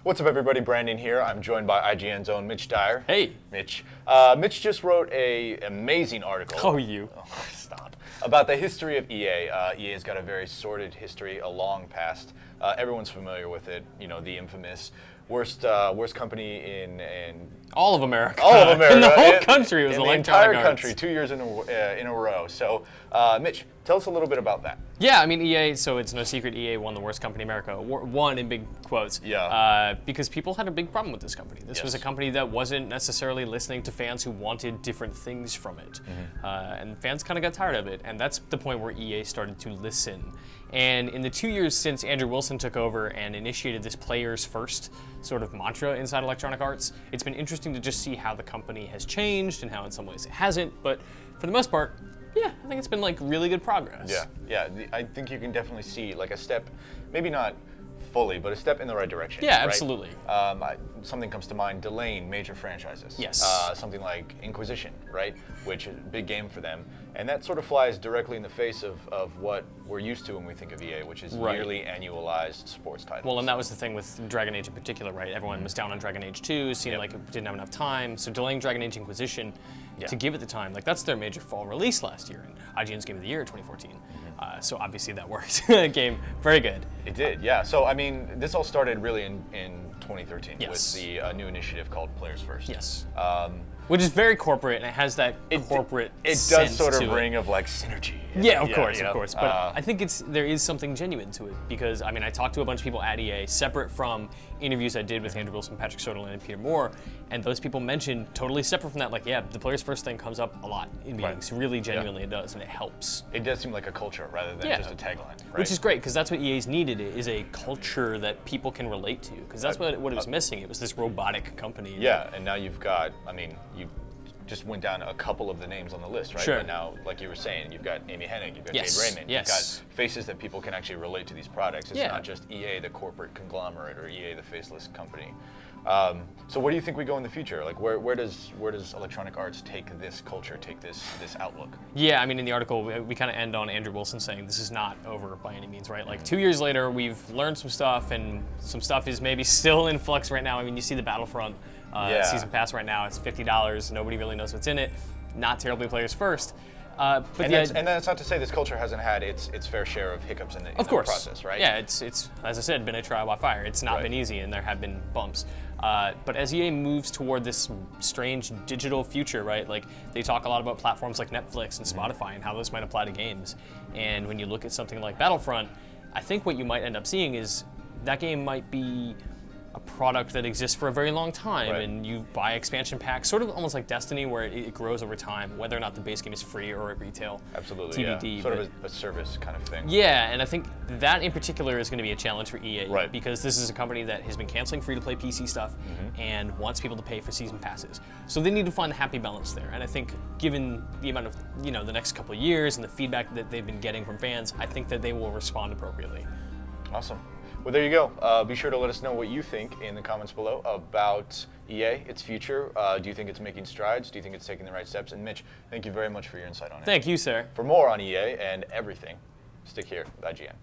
What's up, everybody? Brandon here. I'm joined by IGN's own Mitch Dyer. Hey. Mitch. Mitch just wrote an amazing article. Oh, you. Oh, stop. About the history of EA. EA's got a very sordid history, a long past. Everyone's familiar with it. You know, the infamous worst company in all of America. All of America. In the whole country. It was in Electronic the entire Arts. country, 2 years in a row. So, Mitch, tell us a little bit about that. Yeah, I mean, EA, so it's no secret EA won the worst company in America. Won in big quotes. Yeah. Because people had a big problem with this company. This was a company that wasn't necessarily listening to fans who wanted different things from it. And fans kind of got tired of it. And that's the point where EA started to listen. And in the 2 years since Andrew Wilson took over and initiated this players first sort of mantra inside Electronic Arts, it's been interesting to just see how the company has changed and how in some ways it hasn't. But for the most part, yeah, I think it's been like really good progress. Yeah. I think you can definitely see like a step, maybe not fully, but a step in the right direction. Yeah, right? absolutely. Something comes to mind, delaying major franchises. Yes. Something like Inquisition, right? Which is a big game for them. And that sort of flies directly in the face of what we're used to when we think of EA, which is yearly annualized sports titles. Well, and that was the thing with Dragon Age in particular, right? Everyone was down on Dragon Age 2, seemed like it didn't have enough time. So delaying Dragon Age Inquisition to give it the time, like that's their major fall release last year, and IGN's Game of the Year 2014. So obviously that worked. Game, very good. It did, yeah. So I mean, this all started really in 2013 Yes. with the new initiative called Players First. Yes. Which is very corporate, and it has that corporate It does sense sort to of it. ring of like synergy. Yeah, of course. But Uh, I think there is something genuine to it because, I mean, I talked to a bunch of people at EA, separate from interviews I did with Andrew Wilson, Patrick Soderlund, and Peter Moore, and those people mentioned, totally separate from that, like, yeah, the players first thing comes up a lot in meetings. Really, genuinely it does, and it helps. It does seem like a culture rather than just a tagline, right? Which is great, because that's what EA's needed, is a culture that people can relate to, because that's what it was missing. It was this robotic company. Yeah, and now you've got, I mean, you just went down a couple of the names on the list, right? Sure. But now, like you were saying, you've got Amy Hennig, you've got Yes. Jade Raymond, Yes. you've got faces that people can actually relate to these products. It's not just EA, the corporate conglomerate, or EA, the faceless company. So where do you think we go in the future? Like, where does Electronic Arts take this culture, take this outlook? Yeah, I mean, in the article, we kind of end on Andrew Wilson saying this is not over by any means, right? Like 2 years later, we've learned some stuff, and some stuff is maybe still in flux right now. I mean, you see the Battlefront season pass right now. It's $50. Nobody really knows what's in it. Not terribly players first. But and that's not to say this culture hasn't had its fair share of hiccups in the process, right? Yeah, it's as I said, been a trial by fire. It's not been easy, and there have been bumps. But as EA moves toward this strange digital future, right? Like they talk a lot about platforms like Netflix and Spotify and how those might apply to games. And when you look at something like Battlefront, I think what you might end up seeing is that game might be a product that exists for a very long time, and you buy expansion packs, sort of almost like Destiny, where it grows over time, whether or not the base game is free or at retail. Absolutely, TBD, yeah. Sort of a service kind of thing. Yeah, and I think that in particular is going to be a challenge for EA, because this is a company that has been canceling free-to-play PC stuff and wants people to pay for season passes. So they need to find the happy balance there, and I think given the amount of, the next couple of years and the feedback that they've been getting from fans, I think that they will respond appropriately. Awesome. Well, there you go. Be sure to let us know what you think in the comments below about EA, its future. Do you think it's making strides? Do you think it's taking the right steps? And Mitch, thank you very much for your insight on it. Thank you, sir. For more on EA and everything, stick here with IGN.